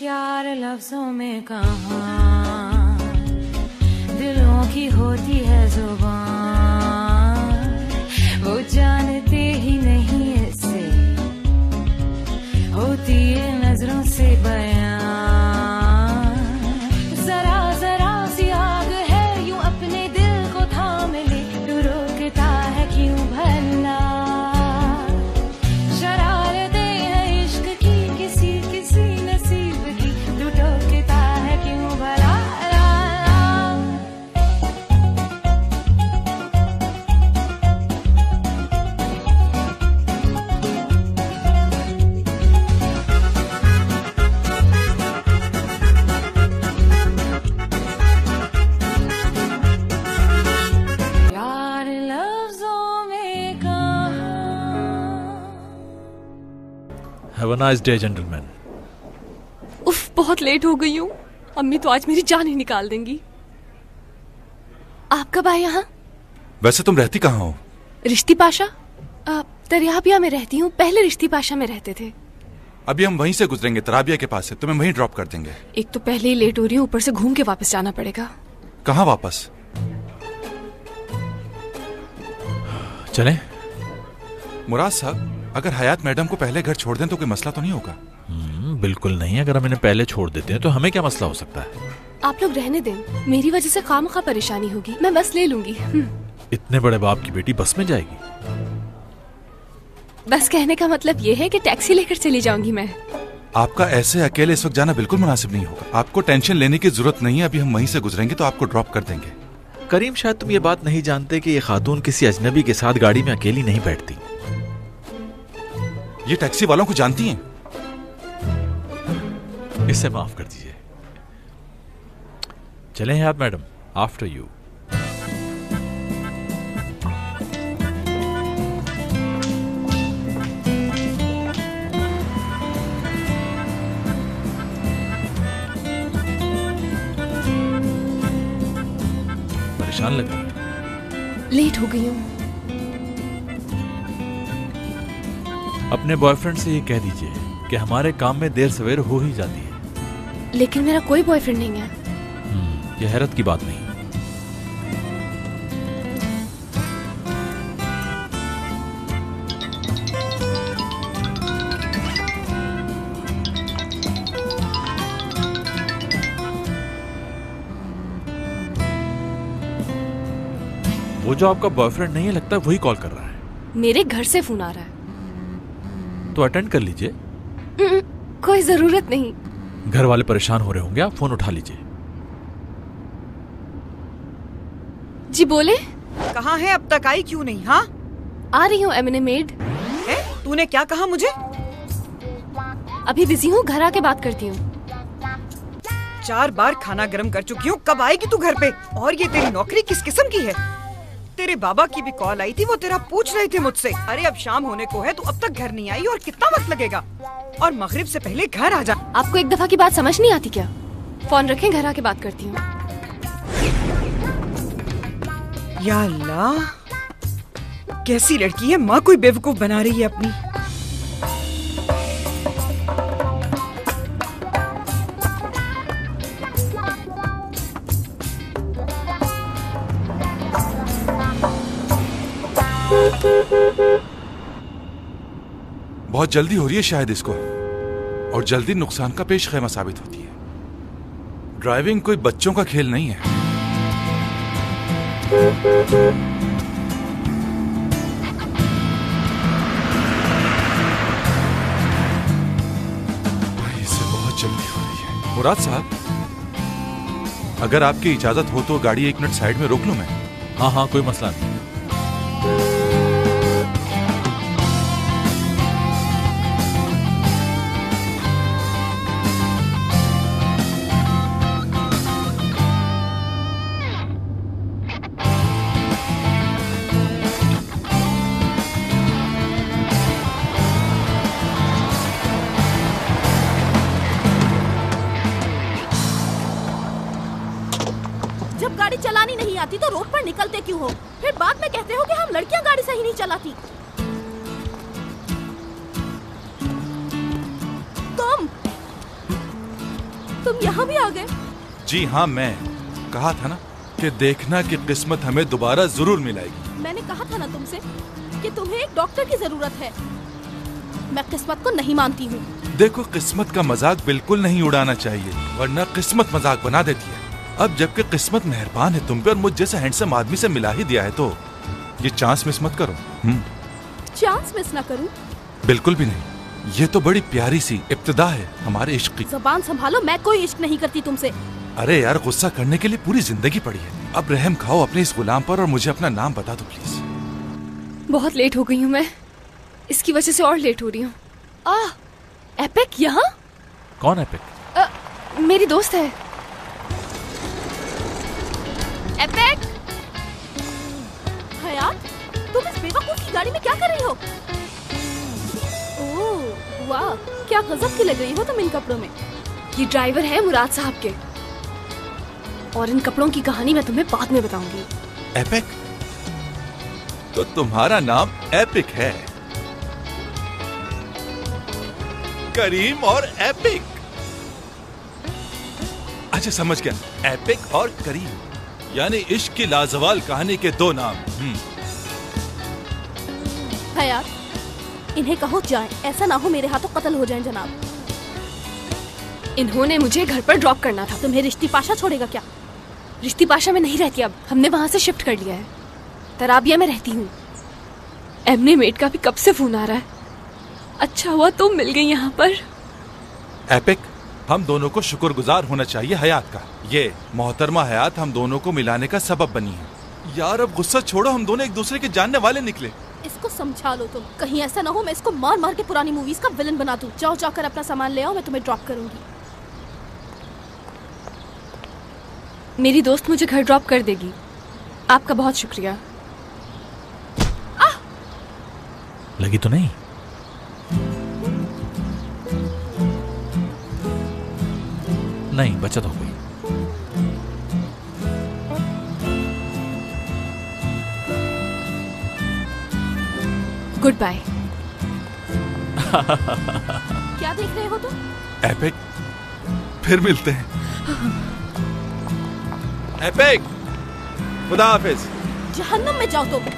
यार लफ्जों में कहाँ दिलों की होती है जुबान, वो जानते ही नहीं इससे होती है नजरों से बयां। जरा जरा सी आग है यूं अपने दिल को थाम ले, तू रोकता है क्यों भला? Have a nice day, gentlemen. उफ, बहुत लेट हो गई हूँ। अम्मी तो आज मेरी जान ही निकाल देंगी। आप कब आए यहाँ? वैसे तुम रहती कहाँ हो? रिश्ती पाशा। तराबिया में रहती हूँ। पहले रिश्ती पाशा में रहते थे। अभी हम वहीं से गुजरेंगे, तराबिया के पास से। तुम्हें वहीं ड्रॉप कर देंगे। एक तो पहले ही लेट हो रही हूँ, ऊपर से घूम के वापस जाना पड़ेगा। कहाँ वापस? चलें? मुराद साहब, अगर हयात मैडम को पहले घर छोड़ दें तो कोई मसला तो नहीं होगा? बिल्कुल नहीं। अगर हम इन्हें पहले छोड़ देते हैं तो हमें क्या मसला हो सकता है? आप लोग रहने दें, मेरी वजह से खामखा परेशानी होगी। मैं बस ले लूंगी। इतने बड़े बाप की बेटी बस में जाएगी? बस कहने का मतलब ये है कि टैक्सी लेकर चली जाऊंगी मैं। आपका ऐसे अकेले इस वक्त जाना बिल्कुल मुनासिब नहीं होगा। आपको टेंशन लेने की जरूरत नहीं है। अभी हम वहीं से गुजरेंगे तो आपको ड्रॉप कर देंगे। करीम, शायद तुम ये बात नहीं जानते कि ये खातून किसी अजनबी के साथ गाड़ी में अकेली नहीं बैठती। ये टैक्सी वालों को जानती हैं। इसे माफ कर दीजिए। चलें हयात मैडम, आफ्टर यू। परेशान लग रही है। लेट हो गई हूँ। अपने बॉयफ्रेंड से ये कह दीजिए कि हमारे काम में देर सवेर हो ही जाती है। लेकिन मेरा कोई बॉयफ्रेंड नहीं है। ये हैरत की बात नहीं। वो जो आपका बॉयफ्रेंड नहीं है, लगता है वही कॉल कर रहा है। मेरे घर से फोन आ रहा है। तो अटेंड कर लीजिए। कोई जरूरत नहीं। घर वाले परेशान हो रहे होंगे, आप फोन उठा लीजिए। जी बोले। कहाँ है? अब तक आई क्यों नहीं? हाँ, आ रही हूँ एमने मेड। तूने क्या कहा मुझे? अभी बिजी हूँ, घर आके बात करती हूँ। 4 बार खाना गर्म कर चुकी हूँ। कब आएगी तू घर पे? और ये तेरी नौकरी किस किस्म की है? तेरे बाबा की भी कॉल आई थी, वो तेरा पूछ रहे थे मुझसे। अरे अब शाम होने को है, तू अब तक घर नहीं आई और कितना वक्त लगेगा? और मगरिब से पहले घर आ जा। आपको एक दफा की बात समझ नहीं आती क्या? फोन रखें, घर आके बात करती हूँ। या अल्लाह, कैसी लड़की है। माँ कोई बेवकूफ बना रही है अपनी। बहुत जल्दी हो रही है शायद इसको, और जल्दी नुकसान का पेश खैमा साबित होती है। ड्राइविंग कोई बच्चों का खेल नहीं है। इसे बहुत जल्दी हो रही है। मुराद साहब, अगर आपकी इजाजत हो तो गाड़ी 1 मिनट साइड में रोक लूं मैं? हाँ हाँ, कोई मसला नहीं। जब गाड़ी चलानी नहीं आती तो रोड पर निकलते क्यों हो? फिर बाद में कहते हो कि हम लड़कियां गाड़ी सही नहीं चलाती। तुम तुम यहाँ भी आ गए? जी हाँ, मैं कहा था ना कि देखना कि किस्मत हमें दोबारा जरूर मिलाएगी। मैंने कहा था ना तुमसे कि तुम्हें एक डॉक्टर की जरूरत है। मैं किस्मत को नहीं मानती हूँ। देखो, किस्मत का मजाक बिल्कुल नहीं उड़ाना चाहिए, वरना किस्मत मजाक बना देती है। अब जबकि किस्मत मेहरबान है तुम पे और मुझ जैसे हैंडसम आदमी से मिला ही दिया है, तो ये चांस मिस मत करो। चांस मिस ना करूं? बिल्कुल भी नहीं। ये तो बड़ी प्यारी सी इब्तिदा है हमारे इश्क की। ज़बान संभालो, मैं कोई इश्क नहीं करती तुमसे। अरे यार, गुस्सा करने के लिए पूरी जिंदगी पड़ी है। अब रहम खाओ अपने इस गुलाम पर और मुझे अपना नाम बता दो प्लीज। बहुत लेट हो गई हूँ मैं, इसकी वजह से और लेट हो रही हूँ। एपिक यहाँ? कौन एपिक? मेरी दोस्त है। एपिक! हयात, तुम इस बेवकूफ की गाड़ी में क्या कर रही हो? ओह वाह, क्या गजब की लग रही हो तुम इन कपड़ों में। ये ड्राइवर है मुराद साहब के, और इन कपड़ों की कहानी मैं तुम्हें बाद में बताऊंगी। एपिक? तो तुम्हारा नाम एपिक है? करीम और एपिक। अच्छा, समझ गया। एपिक और करीम यानी इश्क की लाजवाल कहानी के दो नाम। हयात, इन्हें कहो जाएं, ऐसा ना हो मेरे हाथों कत्ल हो जाएं जनाब। इन्होंने मुझे घर पर ड्रॉप करना था। तुम्हें रिश्ती पाशा छोड़ेगा क्या? रिश्ती पाशा में नहीं रहती अब, हमने वहाँ से शिफ्ट कर लिया है। तराबिया में रहती हूँ। एमने मेट का भी कब से फोन आ रहा है। अच्छा हुआ तुम मिल गई यहाँ पर। एपिक, हम दोनों को शुक्रगुजार होना चाहिए हयात का। ये मोहतरमा हयात हम दोनों को मिलाने का सबब बनी है। यार अब गुस्सा छोड़ो, हम दोनों एक दूसरे के जानने वाले निकले। इसको समझा लो तुम, कहीं ऐसा ना हो मैं इसको मार मार के पुरानी मूवीज का विलन बना दूं। जाओ जाकर अपना सामान ले आओ, मैं तुम्हें ड्रॉप करूंगी। मेरी दोस्त मुझे घर ड्रॉप कर देगी। आपका बहुत शुक्रिया। लगी तो नहीं? नहीं, बचत हो गई। Goodbye. क्या देख रहे हो तुम? एपिक, फिर मिलते हैं। एपिक, खुदा हाफिज। जहन्नम में जाओ तुम।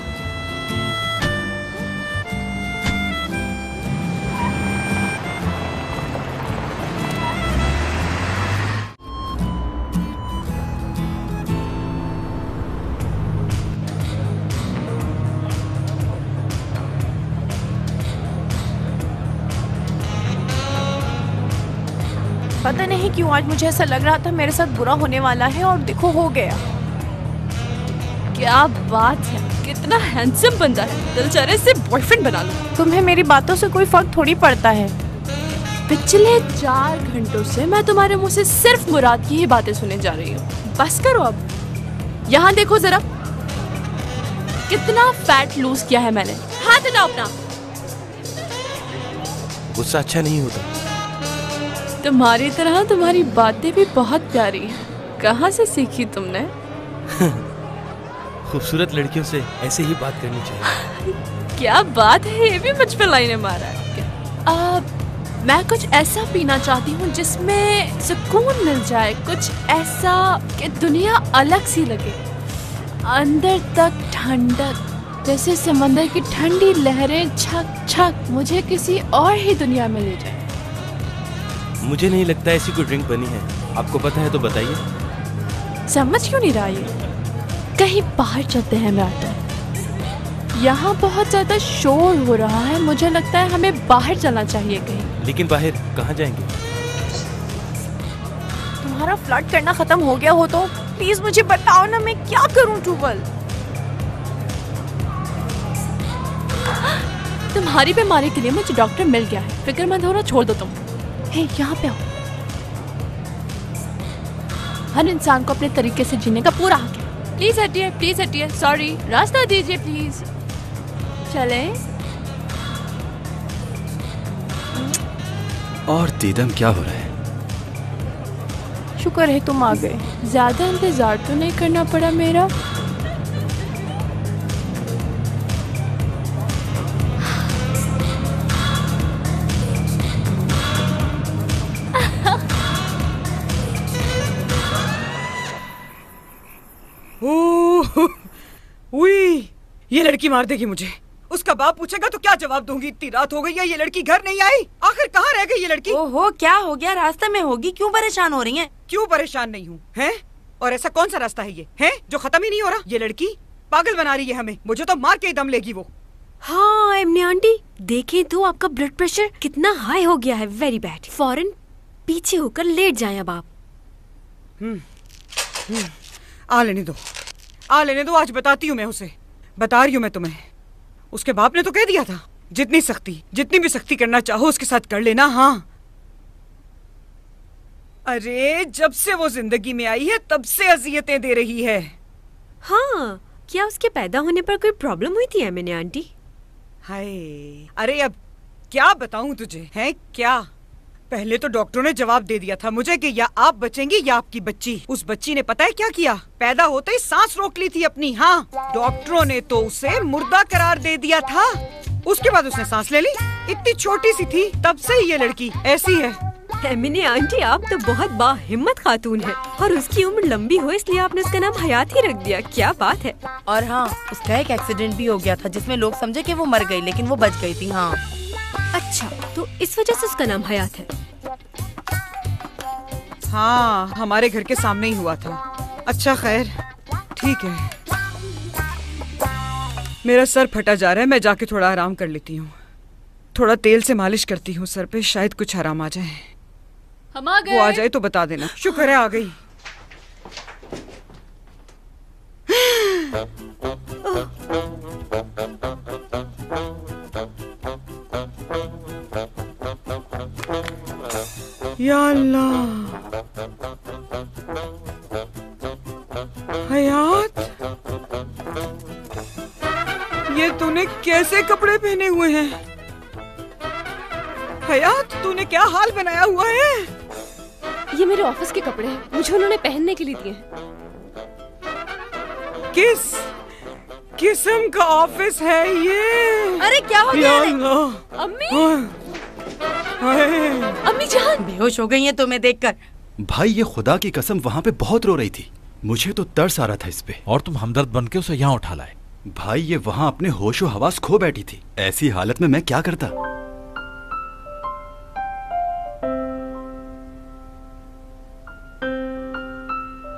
पता नहीं क्यों आज मुझे ऐसा लग रहा था मेरे साथ बुरा होने वाला है, और देखो हो गया। क्या बात है, कितना हैंडसम बंदा है। दिल चाहे से बॉयफ्रेंड बना लो। तुम्हें मेरी बातों से कोई फर्क थोड़ी पड़ता है। पिछले 4 घंटों से मैं तुम्हारे मुंह से सिर्फ मुराद की ही बातें सुने जा रही हूँ। बस करो अब। यहाँ देखो जरा, कितना फैट लूज किया है मैंने। हाथ हटाओ अपना। गुस्सा अच्छा नहीं होता। तुम्हारी तरह तुम्हारी बातें भी बहुत प्यारी हैं। कहाँ से सीखी तुमने? खूबसूरत लड़कियों से ऐसे ही बात करनी चाहिए। क्या बात है, ये भी मुझ पे लाइनें मारा है। मैं कुछ ऐसा पीना चाहती हूँ जिसमें सुकून मिल जाए, कुछ ऐसा कि दुनिया अलग सी लगे, अंदर तक ठंडक, जैसे समंदर की ठंडी लहरें छक छक मुझे किसी और ही दुनिया में ले जाए। मुझे नहीं लगता ऐसी कोई ड्रिंक बनी है। आपको पता है तो बताइए। समझ क्यों नहीं रहा ये? कहीं बाहर चलते हैं मैडम। यहाँ बहुत ज्यादा शोर हो रहा है, मुझे लगता है हमें बाहर चलना चाहिए कहीं। लेकिन बाहर कहाँ जाएंगे? तुम्हारा फ्लर्ट करना खत्म हो गया हो तो प्लीज मुझे बताओ ना, मैं क्या करूं टूबल? तुम्हारी बीमारी के लिए मुझे डॉक्टर मिल गया है, फिक्र मत होना, छोड़ दो तुम। हे, यहाँ पे आओ। हर इंसान को अपने तरीके से जीने का पूरा हक है। प्लीज हटिए, सॉरी, रास्ता दीजिए प्लीज। चले। और दीदम क्या हो रहा है? शुक्र है तुम आ गए। ज्यादा इंतजार तो नहीं करना पड़ा मेरा। ये लड़की मार देगी मुझे। उसका बाप पूछेगा तो क्या जवाब दूंगी? इतनी रात हो गई है, ये लड़की घर नहीं आई। आखिर कहाँ रह गई ये लड़की? ओहो, क्या हो गया? रास्ते में होगी, क्यों परेशान हो रही हैं? क्यों परेशान नहीं हूँ, हैं? और ऐसा कौन सा रास्ता है ये, हैं, जो खत्म ही नहीं हो रहा? ये लड़की पागल बना रही है हमें। मुझे तो मार के ही दम लेगी वो। हाँ एमने आंटी, देखें तो आपका ब्लड प्रेशर कितना हाई हो गया है। Very bad. फौरन पीछे होकर लेट जाएं अब आप। आ लेने दो, आ लेने दो। आज बताती हूँ मैं उसे, बता रही हूँ मैं तुम्हें। उसके बाप ने तो कह दिया था जितनी भी सख्ती करना चाहो उसके साथ कर लेना। हाँ, अरे जब से वो जिंदगी में आई है तब से अजियतें दे रही है। हाँ, क्या उसके पैदा होने पर कोई प्रॉब्लम हुई थी एमने आंटी? हाय, अरे अब क्या बताऊं तुझे, है क्या? पहले तो डॉक्टरों ने जवाब दे दिया था मुझे कि या आप बचेंगी या आपकी बच्ची। उस बच्ची ने पता है क्या किया? पैदा होते ही सांस रोक ली थी अपनी। हाँ, डॉक्टरों ने तो उसे मुर्दा करार दे दिया था। उसके बाद उसने सांस ले ली। इतनी छोटी सी थी, तब से ही ये लड़की ऐसी है। एमने आंटी, आप तो बहुत बाहिम्मत खातून है, और उसकी उम्र लंबी हो इसलिए आपने उसका नाम हयात ही रख दिया। क्या बात है। और हाँ, उसका एक एक्सीडेंट भी हो गया था जिसमें लोग समझे कि वो मर गई, लेकिन वो बच गई थी। हाँ, अच्छा, तो इस वजह से उसका नाम हयात है। हाँ, हमारे घर के सामने ही हुआ था। अच्छा खैर, ठीक है। मेरा सर फटा जा रहा है, मैं जाके थोड़ा आराम कर लेती हूँ। थोड़ा तेल से मालिश करती हूँ सर पे, शायद कुछ आराम आ जाए। हम आ गए। वो आ जाए तो बता देना। शुक्र है आ गई। या अल्लाह, हयात, ये तूने कैसे कपड़े पहने हुए हैं? हयात, तूने क्या हाल बनाया हुआ है? ये मेरे ऑफिस के कपड़े हैं, मुझे उन्होंने पहनने के लिए दिए हैं। किस किस्म का ऑफिस है ये? अरे क्या हो गया? अम्मी, अम्मी जान बेहोश हो गई हैं तुम्हें देखकर। भाई, ये खुदा की कसम वहाँ पे बहुत रो रही थी। मुझे तो तरस आ रहा था इस पे। और तुम हमदर्द बन के उसे यहाँ उठा लाए। भाई, ये वहाँ अपने होशो हवास खो बैठी थी। ऐसी हालत में मैं क्या करता?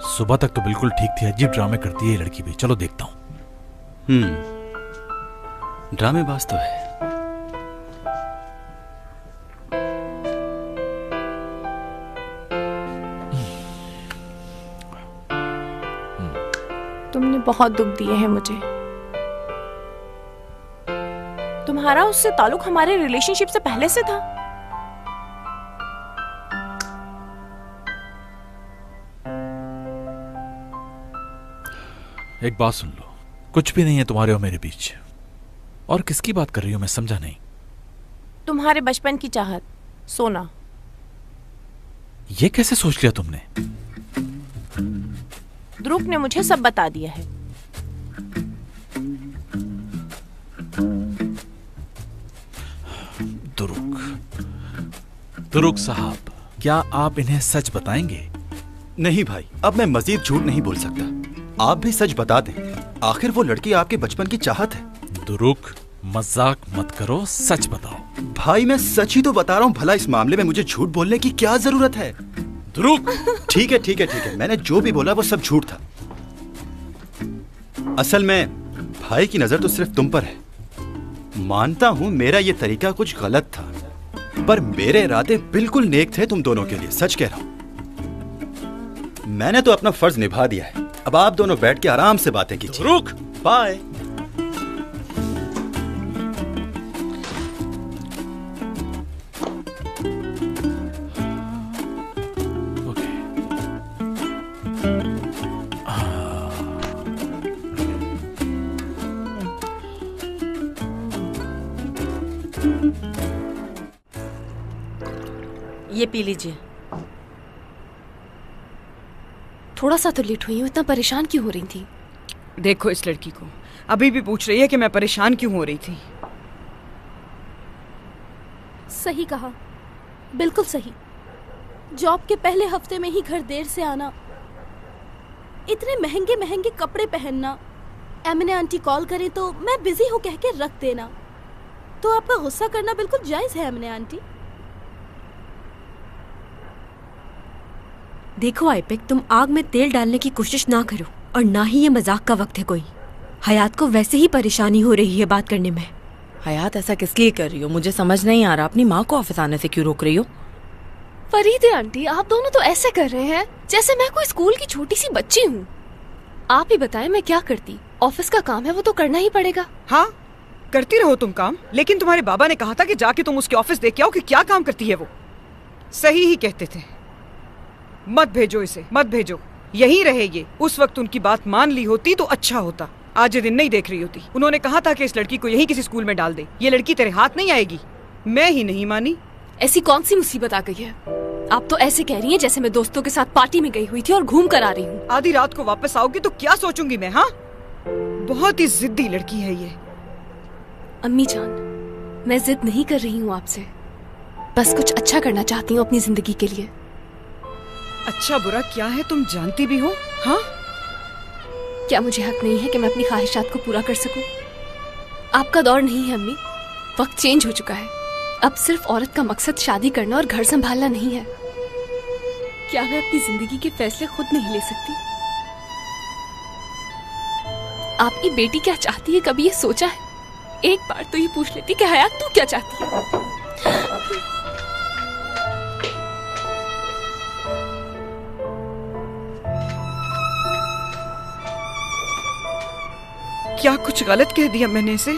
सुबह तक तो बिल्कुल ठीक थी। अजीब ड्रामे करती है ये लड़की भी। चलो देखता हूँ। ड्रामेबाज तो है। तुमने बहुत दुख दिए हैं मुझे। तुम्हारा उससे ताल्लुक हमारे रिलेशनशिप से पहले से था। एक बात सुन लो, कुछ भी नहीं है तुम्हारे और मेरे बीच। और किसकी बात कर रही हो मैं समझा नहीं। तुम्हारे बचपन की चाहत, सोना। ये कैसे सोच लिया तुमने? ध्रुव ने मुझे सब बता दिया है। दुरुक साहब, क्या आप इन्हें सच बताएंगे? नहीं भाई, अब मैं मजीद झूठ नहीं बोल सकता। आप भी सच बता दें। आखिर वो लड़की आपके बचपन की चाहत है। दुरुक, मजाक मत करो, सच बताओ। भाई, मैं सच ही तो बता रहा हूँ। भला इस मामले में मुझे झूठ बोलने की क्या जरूरत है? दुरुक, ठीक है ठीक है ठीक है, मैंने जो भी बोला वो सब झूठ था। असल में भाई की नजर तो सिर्फ तुम पर है। मानता हूं मेरा ये तरीका कुछ गलत था, पर मेरे इरादे बिल्कुल नेक थे तुम दोनों के लिए। सच कह रहा हूं। मैंने तो अपना फर्ज निभा दिया है। अब आप दोनों बैठ के आराम से बातें कीजिए। रुक, बाय। ये पी लीजिए। थोड़ा सा तो लेट हुई हूँ, इतना परेशान क्यों हो रही थी? देखो इस लड़की को, अभी भी पूछ रही है कि मैं परेशान क्यों हो रही थी। सही कहा, बिल्कुल सही। जॉब के पहले हफ्ते में ही घर देर से आना, इतने महंगे महंगे कपड़े पहनना, एमने आंटी कॉल करे तो मैं बिजी हूँ कह के रख देना। तो आपका गुस्सा करना बिल्कुल जायज है एमने आंटी। देखो आइपेक, तुम आग में तेल डालने की कोशिश ना करो, और ना ही ये मजाक का वक्त है कोई। हयात को वैसे ही परेशानी हो रही है बात करने में। हयात ऐसा किस लिए कर रही हो? मुझे समझ नहीं आ रहा। अपनी माँ को ऑफिस आने से क्यों रोक रही हो? फरीदे आंटी, आप दोनों तो ऐसे कर रहे हैं जैसे मैं कोई स्कूल की छोटी सी बच्ची हूँ। आप ही बताएं मैं क्या करती? ऑफिस का काम है, वो तो करना ही पड़ेगा। हाँ, करती रहो तुम काम, लेकिन तुम्हारे बाबा ने कहा था कि जाके तुम उसके ऑफिस देख के आओ कि क्या काम करती है वो। सही ही कहते थे। मत भेजो इसे, मत भेजो, यहीं रहे ये। उस वक्त उनकी बात मान ली होती तो अच्छा होता। आज ये दिन नहीं देख रही होती। उन्होंने कहा था कि इस लड़की को यहीं किसी स्कूल में डाल दे। ये लड़की तेरे हाथ नहीं आएगी। मैं ही नहीं मानी। ऐसी कौन सी मुसीबत आ गई है? आप तो ऐसे कह रही हैं जैसे मैं दोस्तों के साथ पार्टी में गई हुई थी और घूम कर आ रही हूँ। आधी रात को वापस आओगी तो क्या सोचूंगी मैं? हाँ, बहुत ही जिद्दी लड़की है ये। अम्मी जान, मैं जिद नहीं कर रही हूँ आपसे, बस कुछ अच्छा करना चाहती हूँ अपनी जिंदगी के लिए। अच्छा बुरा क्या है तुम जानती भी हो? हाँ, क्या मुझे हक नहीं है कि मैं अपनी ख्वाहिशात को पूरा कर सकूं? आपका दौर नहीं है अम्मी, वक्त चेंज हो चुका है। अब सिर्फ औरत का मकसद शादी करना और घर संभालना नहीं है। क्या मैं अपनी जिंदगी के फैसले खुद नहीं ले सकती? आपकी बेटी क्या चाहती है, कभी ये सोचा है? एक बार तो ये पूछ लेती कि हयात तू क्या चाहती है? क्या कुछ गलत कह दिया मैंने इसे?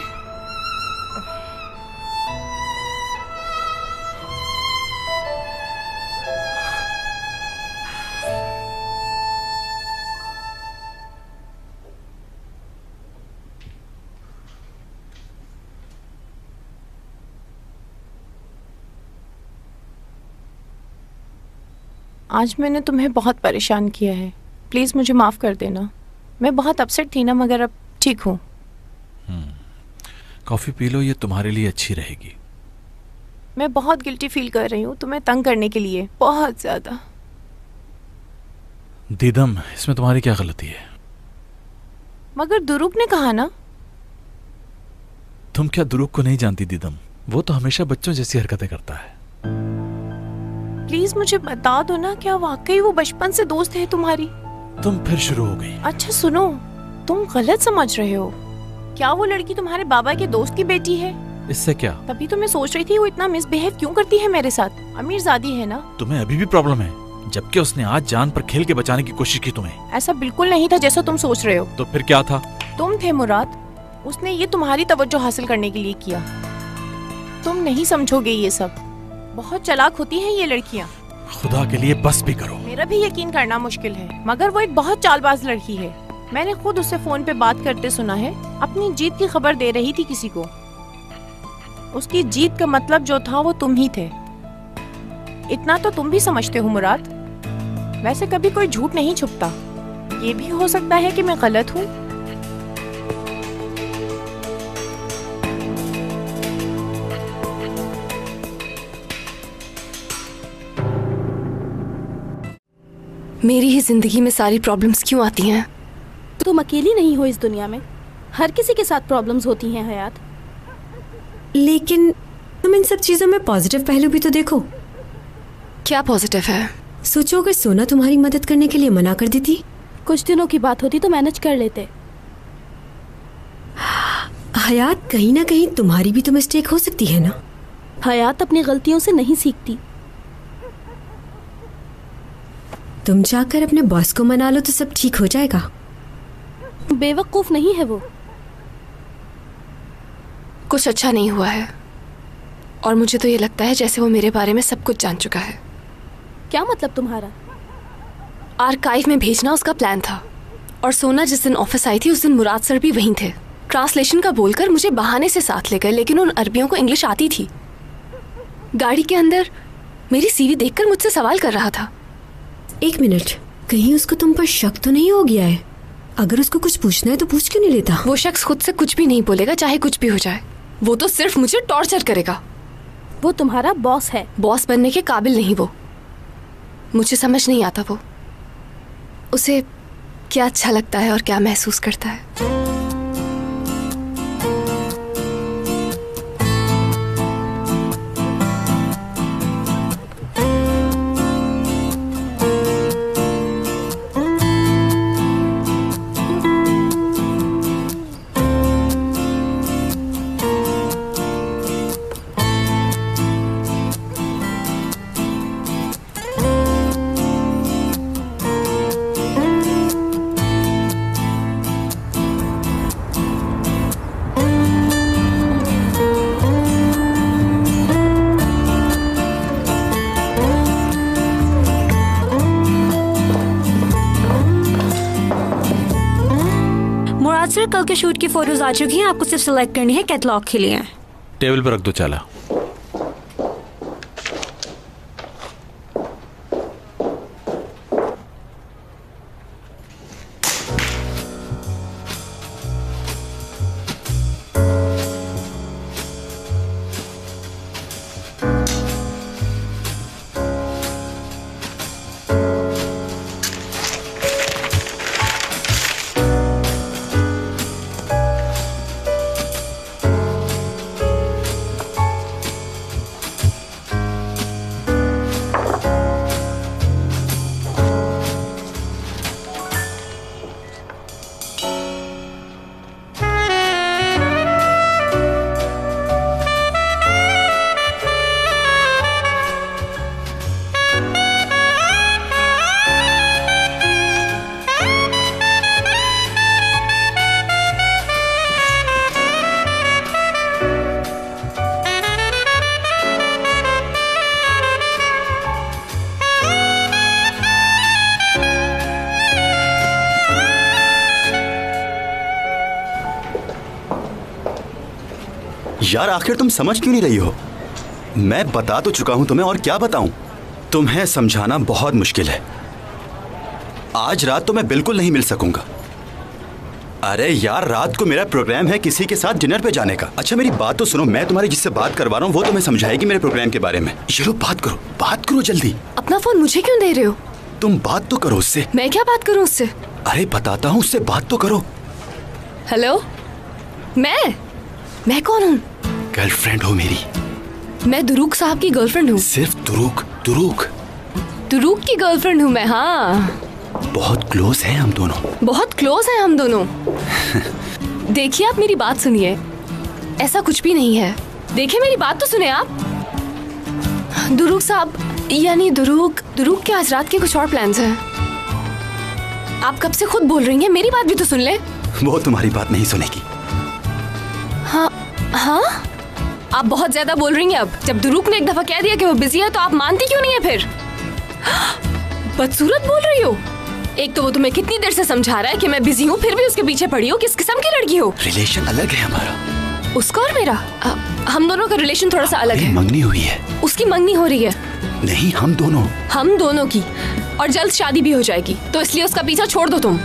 आज मैंने तुम्हें बहुत परेशान किया है, प्लीज मुझे माफ कर देना। मैं बहुत अपसेट थी ना, मगर अब ठीक हूँ। कॉफी पी लो, ये तुम्हारे लिए अच्छी रहेगी। मैं बहुत गिल्टी फील कर रही हूँ तुम्हें तंग करने के लिए, बहुत ज्यादा। दीदम, इसमें तुम्हारी क्या गलती है? मगर दुरुक ने कहा ना। तुम क्या दुरुक को नहीं जानती दीदम? वो तो हमेशा बच्चों जैसी हरकतें करता है। प्लीज मुझे बता दो ना, क्या वाकई वो बचपन से दोस्त है तुम्हारी? तुम फिर शुरू हो गई। अच्छा सुनो, तुम गलत समझ रहे हो। क्या वो लड़की तुम्हारे बाबा के दोस्त की बेटी है? इससे क्या? तभी तो मैं सोच रही थी वो इतना मिसबिहेव क्यों करती है मेरे साथ। अमीरजादी है ना। तुम्हें अभी भी प्रॉब्लम है, जबकि उसने आज जान पर खेल के बचाने की कोशिश की तुम्हें। ऐसा बिल्कुल नहीं था जैसा तुम सोच रहे हो। तो फिर क्या था? तुम थे मुराद। उसने ये तुम्हारी तवज्जो हासिल करने के लिए किया। तुम नहीं समझोगे ये सब। बहुत चालाक होती हैं ये लड़कियाँ। खुदा के लिए बस भी करो। मेरा भी यकीन करना मुश्किल है, मगर वो एक बहुत चालबाज लड़की है। मैंने खुद उससे फोन पे बात करते सुना है। अपनी जीत की खबर दे रही थी किसी को। उसकी जीत का मतलब जो था वो तुम ही थे। इतना तो तुम भी समझते हो मुराद। वैसे कभी कोई झूठ नहीं छुपता। ये भी हो सकता है कि मैं गलत हूँ। मेरी ही जिंदगी में सारी प्रॉब्लम्स क्यों आती हैं? तुम अकेली नहीं हो इस दुनिया में, हर किसी के साथ प्रॉब्लम्स होती हैं हयात। लेकिन तुम इन सब चीजों में पॉजिटिव पहलू भी तो देखो। क्या पॉजिटिव है? सोचो अगर सोना तुम्हारी मदद करने के लिए मना कर देती। कुछ दिनों की बात होती तो मैनेज कर लेते। हयात, कहीं ना कहीं तुम्हारी भी तो मिस्टेक हो सकती है ना। हयात अपनी गलतियों से नहीं सीखती। तुम जाकर अपने बॉस को मना लो तो सब ठीक हो जाएगा। बेवकूफ नहीं है वो। कुछ अच्छा नहीं हुआ है और मुझे तो ये लगता है जैसे वो मेरे बारे में सब कुछ जान चुका है। क्या मतलब तुम्हारा? आर्काइव में भेजना उसका प्लान था और सोना जिस दिन ऑफिस आई थी उस दिन मुराद सर भी वहीं थे। ट्रांसलेशन का बोलकर मुझे बहाने से साथ ले गए, लेकिन उन अरबियों को इंग्लिश आती थी। गाड़ी के अंदर मेरी सीवी देखकर मुझसे सवाल कर रहा था। एक मिनट, कहीं उसको तुम पर शक तो नहीं हो गया है? अगर उसको कुछ पूछना है तो पूछ क्यों नहीं लेता? वो शख्स खुद से कुछ भी नहीं बोलेगा, चाहे कुछ भी हो जाए। वो तो सिर्फ मुझे टॉर्चर करेगा। वो तुम्हारा बॉस है। बॉस बनने के काबिल नहीं वो। मुझे समझ नहीं आता वो उसे क्या अच्छा लगता है और क्या महसूस करता है। सर कल के शूट की फोटोज आ चुकी हैं, आपको सिर्फ सिलेक्ट करनी है, कैटलॉग के लिए। टेबल पर रख दो चाला। यार आखिर तुम समझ क्यों नहीं रही हो? मैं बता तो चुका हूं तुम्हें, और क्या बताऊं? तुम्हें समझाना बहुत मुश्किल है। आज रात तो मैं बिल्कुल नहीं मिल सकूंगा। अरे यार, रात को मेरा प्रोग्राम है किसी के साथ डिनर पे जाने का। अच्छा मेरी बात तो सुनो, मैं तुम्हारी जिससे बात करवा रहा हूँ वो तुम्हें समझाएगी मेरे प्रोग्राम के बारे में। चलो बात करो जल्दी। अपना फोन मुझे क्यों दे रहे हो? तुम बात तो करो उससे। मैं क्या बात करूँ उससे? अरे बताता हूँ, उससे बात तो करो। हेलो, मैं कौन हूँ? गर्लफ्रेंड हो मेरी। मैं दुरूक साहब की गर्लफ्रेंड हूँ। सिर्फ दुरूक की गर्लफ्रेंड हूँ मैं। हाँ, बहुत क्लोज हैं हम दोनों। बहुत क्लोज हैं हम दोनों। देखिए आप मेरी बात सुनिए, ऐसा कुछ भी नहीं है। देखिए मेरी बात तो सुने आप। दुरूक साहब यानी दुरूक के आज रात के कुछ और प्लान्स हैं। आप कब से खुद बोल रही हैं, मेरी बात भी तो सुन ले। वो तुम्हारी बात नहीं सुनेगी। हाँ, आप बहुत ज्यादा बोल रही हैं अब। जब दुरूक ने एक दफा कह दिया कि वो बिजी है तो आप मानती क्यों नहीं है फिर? बदसूरत बोल रही हो। एक तो वो तुम्हें कितनी देर से समझा रहा है कि मैं बिजी हूँ, फिर भी उसके पीछे पड़ी हो। किस किस्म की लड़की हो? रिलेशन अलग है हमारा। उसका और मेरा? हम दोनों का रिलेशन थोड़ा सा अलग है। मंगनी हुई है। उसकी मंगनी हो रही है। नहीं, हम दोनों की, और जल्द शादी भी हो जाएगी, तो इसलिए उसका पीछा छोड़ दो तुम।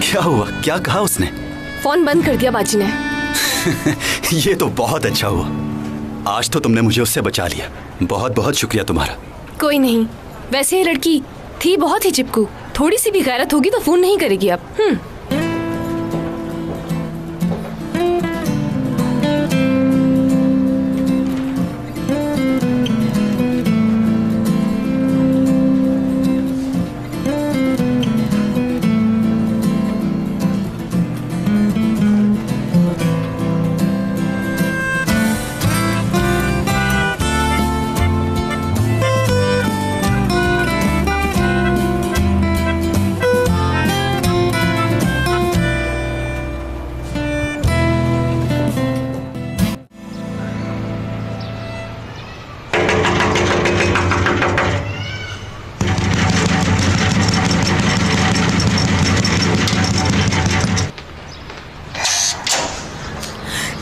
क्या हुआ? क्या कहा उसने? फोन बंद कर दिया बाजी ने। ये तो बहुत अच्छा हुआ। आज तो तुमने मुझे उससे बचा लिया। बहुत बहुत शुक्रिया तुम्हारा। कोई नहीं, वैसे ये लड़की थी बहुत ही चिपकू। थोड़ी सी भी गैरत होगी तो फोन नहीं करेगी अब।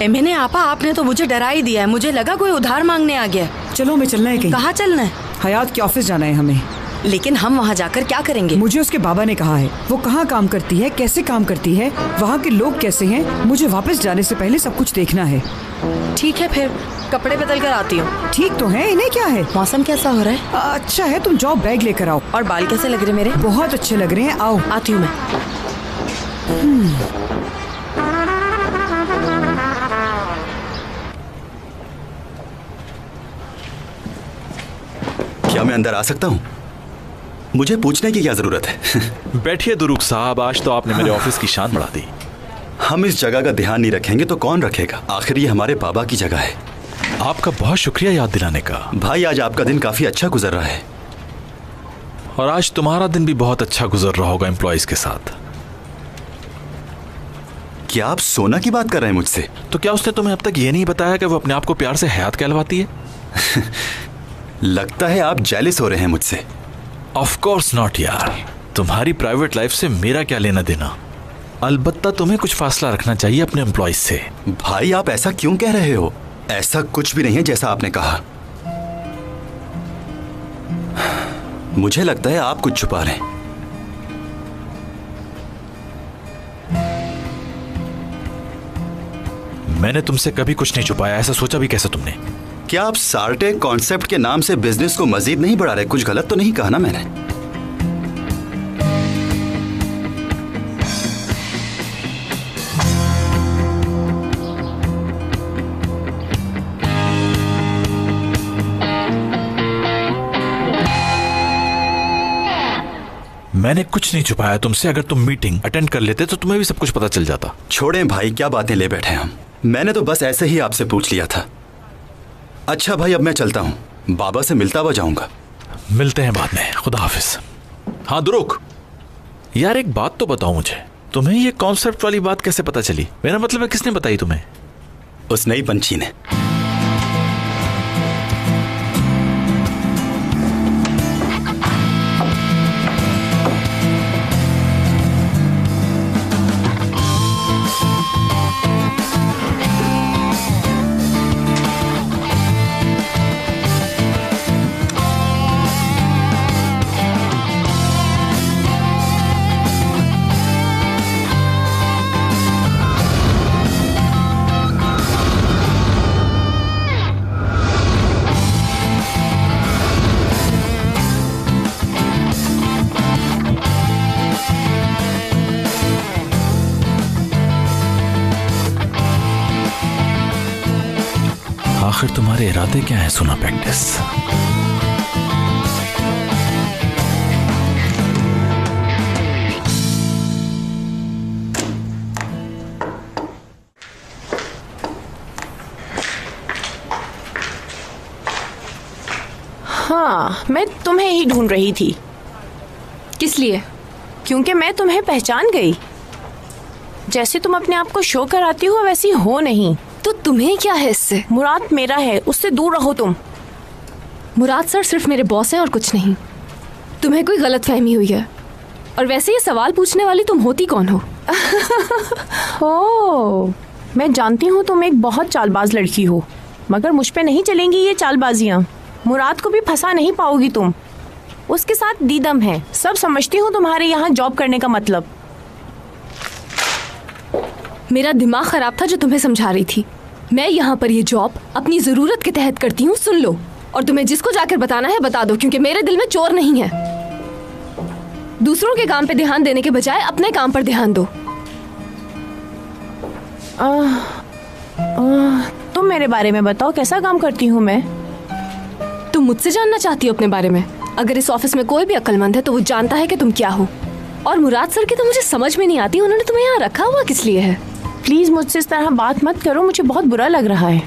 मैंने आपने तो मुझे डरा ही दिया है। मुझे लगा कोई उधार मांगने आ गया। चलो हमें चलना है कहीं। कहाँ चलना है? हयात के ऑफिस जाना है हमें। लेकिन हम वहाँ जाकर क्या करेंगे? मुझे उसके बाबा ने कहा है वो कहाँ काम करती है, कैसे काम करती है, वहाँ के लोग कैसे हैं। मुझे वापस जाने से पहले सब कुछ देखना है। ठीक है, फिर कपड़े बदल कर आती हूँ। ठीक तो है, इन्हें क्या है? मौसम कैसा हो रहा है? अच्छा है, तुम जाओ बैग लेकर आओ। और बाल कैसे लग रहे मेरे? बहुत अच्छे लग रहे हैं। आओ। आती हूँ मैं। क्या मैं अंदर आ सकता हूँ? मुझे पूछने की क्या जरूरत है? बैठिए दुरूक साहब, आज तो आपने मेरे ऑफिस की शान बढ़ा दी। हम इस जगह का ध्यान नहीं रखेंगे तो कौन रखेगा? आखिर ये हमारे बाबा की जगह है। आपका बहुत शुक्रिया याद दिलाने का। भाई आज आपका दिन काफी अच्छा गुजर रहा है। और आज तुम्हारा दिन भी बहुत अच्छा गुजर रहा होगा एम्प्लॉइज के साथ। क्या आप सोना की बात कर रहे हैं मुझसे? तो क्या उसने तुम्हें अब तक ये नहीं बताया कि वो अपने आप को प्यार से हयात कहलवाती है? लगता है आप जेलिस हो रहे हैं मुझसे। ऑफ कोर्स नॉट यार। तुम्हारी प्राइवेट लाइफ से मेरा क्या लेना देना। अलबत्ता तुम्हें कुछ फासला रखना चाहिए अपने एम्प्लॉइज से। भाई आप ऐसा क्यों कह रहे हो? ऐसा कुछ भी नहीं है जैसा आपने कहा। मुझे लगता है आप कुछ छुपा रहे हैं। मैंने तुमसे कभी कुछ नहीं छुपाया, ऐसा सोचा भी कैसे तुमने? क्या आप सार्टेक कॉन्सेप्ट के नाम से बिजनेस को मजीद नहीं बढ़ा रहे? कुछ गलत तो नहीं कहा ना मैंने? मैंने कुछ नहीं छुपाया तुमसे। अगर तुम मीटिंग अटेंड कर लेते तो तुम्हें भी सब कुछ पता चल जाता। छोड़ें भाई, क्या बातें ले बैठे हम। मैंने तो बस ऐसे ही आपसे पूछ लिया था। अच्छा भाई, अब मैं चलता हूँ, बाबा से मिलता हुआ जाऊंगा। मिलते हैं बाद में, खुदा हाफिज। हाँ दुरुक, यार एक बात तो बताओ मुझे, तुम्हें ये कॉन्सेप्ट वाली बात कैसे पता चली? मेरा मतलब है किसने बताई तुम्हें? उस नई पंछी ने। आखिर तुम्हारे इरादे क्या हैं सुना पैक्टिस? हाँ, मैं तुम्हें ही ढूंढ रही थी। किस लिए? क्योंकि मैं तुम्हें पहचान गई। जैसे तुम अपने आप को शो कराती हो वैसी हो नहीं। तो तुम्हें क्या है इससे? मुराद मेरा है, उससे दूर रहो तुम। मुराद सर सिर्फ मेरे बॉस हैं और कुछ नहीं। तुम्हें कोई गलतफहमी हुई है। और वैसे ये सवाल पूछने वाली तुम होती कौन हो? ओह, मैं जानती हूँ तुम एक बहुत चालबाज लड़की हो, मगर मुझ पे नहीं चलेंगी ये चालबाजियाँ। मुराद को भी फंसा नहीं पाओगी तुम। उसके साथ दीदम है, सब समझती हूँ तुम्हारे यहाँ जॉब करने का मतलब। मेरा दिमाग खराब था जो तुम्हें समझा रही थी। मैं यहाँ पर ये जॉब अपनी जरूरत के तहत करती हूँ, सुन लो। और तुम्हें जिसको जाकर बताना है बता दो, क्योंकि मेरे दिल में चोर नहीं है। दूसरों के काम पे ध्यान देने के बजाय अपने काम पर ध्यान दो। तुम मेरे बारे में बताओ, कैसा काम करती हूँ मैं? तुम मुझसे जानना चाहती हो अपने बारे में? अगर इस ऑफिस में कोई भी अक्लमंद है तो वो जानता है कि तुम क्या हो। और मुराद सर की तो मुझे समझ में नहीं आती, उन्होंने तुम्हें यहाँ रखा हुआ किस लिए है? प्लीज मुझसे इस तरह बात मत करो, मुझे बहुत बुरा लग रहा है।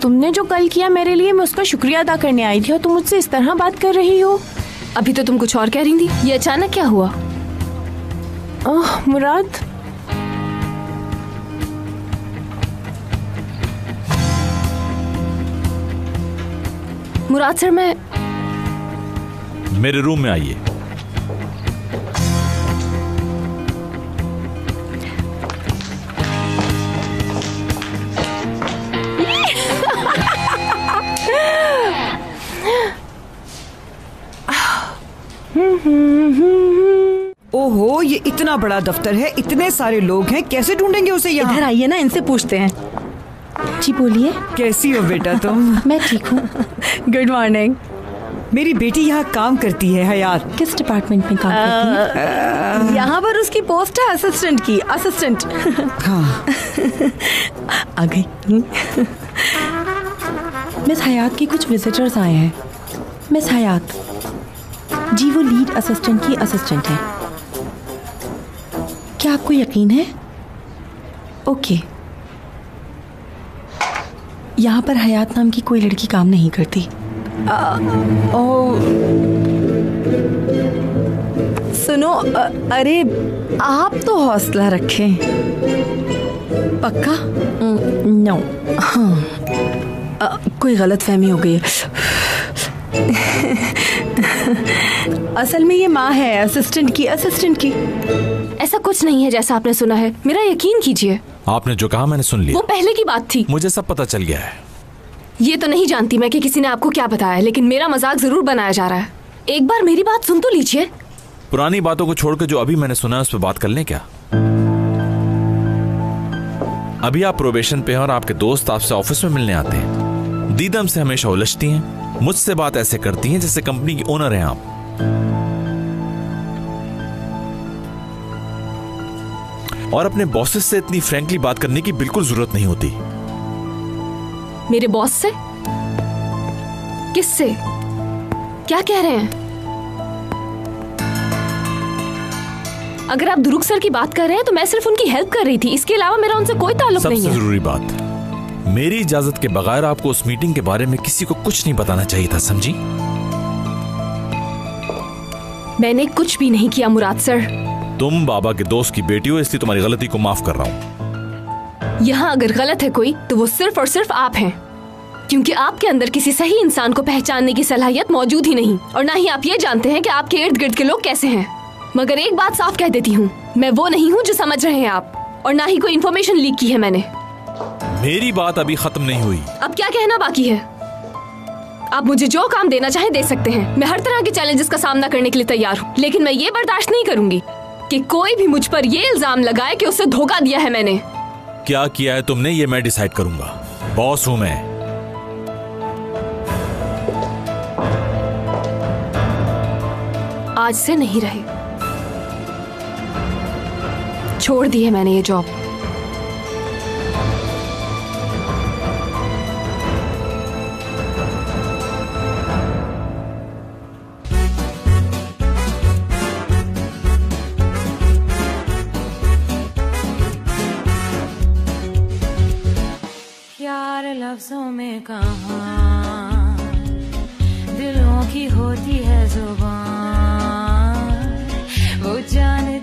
तुमने जो कल किया मेरे लिए, मैं उसका शुक्रिया अदा करने आई थी और तुम मुझसे इस तरह बात कर रही हो। अभी तो तुम कुछ और कह रही थी, ये अचानक क्या हुआ? ओह मुराद, मुराद सर, मैं मेरे रूम में आइए। ओहो, ये इतना बड़ा दफ्तर है, इतने सारे लोग हैं, कैसे ढूंढेंगे उसे यहाँ? इधर आइए ना, इनसे पूछते हैं। जी बोलिए। कैसी हो बेटा तुम? मैं ठीक हूँ। Good morning. मेरी बेटी यहाँ काम करती है हयात। किस डिपार्टमेंट में काम करती है? यहाँ पर उसकी पोस्ट है असिस्टेंट की। असिस्टेंट। हाँ। आ गई। मिस हयात के कुछ विजिटर्स आए हैं। मिस हयात जी, वो लीड असिस्टेंट की असिस्टेंट है। क्या आपको यकीन है? ओके। यहाँ पर हयात नाम की कोई लड़की काम नहीं करती। सुनो, अरे आप तो हौसला रखें। पक्का? नो। हाँ, कोई गलतफहमी हो गई है। असल में ये माँ है असिस्टेंट की ऐसा कुछ नहीं है जैसा आपने सुना है, मेरा यकीन कीजिए। आपने जो कहा मैंने सुन लिया। वो पहले की बात थी। मुझे सब पता चल गया है। ये तो नहीं जानती मैं कि किसी ने आपको क्या बताया, लेकिन मेरा मजाक जरूर बनाया जा रहा है। एक बार मेरी बात सुन तो लीजिए। पुरानी बातों को छोड़कर जो अभी मैंने सुना है उस पर बात कर लें क्या? अभी आप प्रोबेशन पे हैं और आपके दोस्त आपसे ऑफिस में मिलने आते हैं। दीदम से हमेशा उलझती हैं, मुझसे बात ऐसे करती हैं जैसे कंपनी की ओनर हैं आप। और अपने बॉसेस से इतनी फ्रैंकली बात करने की बिल्कुल जरूरत नहीं होती। मेरे बॉस से? किससे? क्या कह रहे हैं? अगर आप दुरुक सर की बात कर रहे हैं तो मैं सिर्फ उनकी हेल्प कर रही थी, इसके अलावा मेरा उनसे कोई ताल्लुक नहीं है। सबसे जरूरी बात, मेरी इजाजत के बगैर आपको उस मीटिंग के बारे में किसी को कुछ नहीं बताना चाहिए था, समझी? मैंने कुछ भी नहीं किया मुराद सर। तुम बाबा के दोस्त की बेटी हो, इसलिए तुम्हारी गलती को माफ कर रहा हूँ। यहाँ अगर गलत है कोई तो वो सिर्फ और सिर्फ आप हैं, क्योंकि आपके अंदर किसी सही इंसान को पहचानने की सलाहियत मौजूद ही नहीं, और ना ही आप ये जानते हैं कि आपके इर्द गिर्द के लोग कैसे हैं। मगर एक बात साफ कह देती हूँ, मैं वो नहीं हूँ जो समझ रहे हैं आप, और ना ही कोई इन्फॉर्मेशन लीक की है मैंने। मेरी बात अभी खत्म नहीं हुई। अब क्या कहना बाकी है? आप मुझे जो काम देना चाहे दे सकते हैं। मैं हर तरह के चैलेंजेस का सामना करने के लिए तैयार हूँ, लेकिन मैं ये बर्दाश्त नहीं करूंगी कि कोई भी मुझ पर ये इल्जाम लगाए कि उससे धोखा दिया है मैंने। क्या किया है तुमने ये मैं डिसाइड करूंगा, बॉस हूं मैं। आज से नहीं रहे, छोड़ दी है मैंने ये जॉब। यार लफ्जों में कहाँ दिलों की होती है जुबान, वो जाने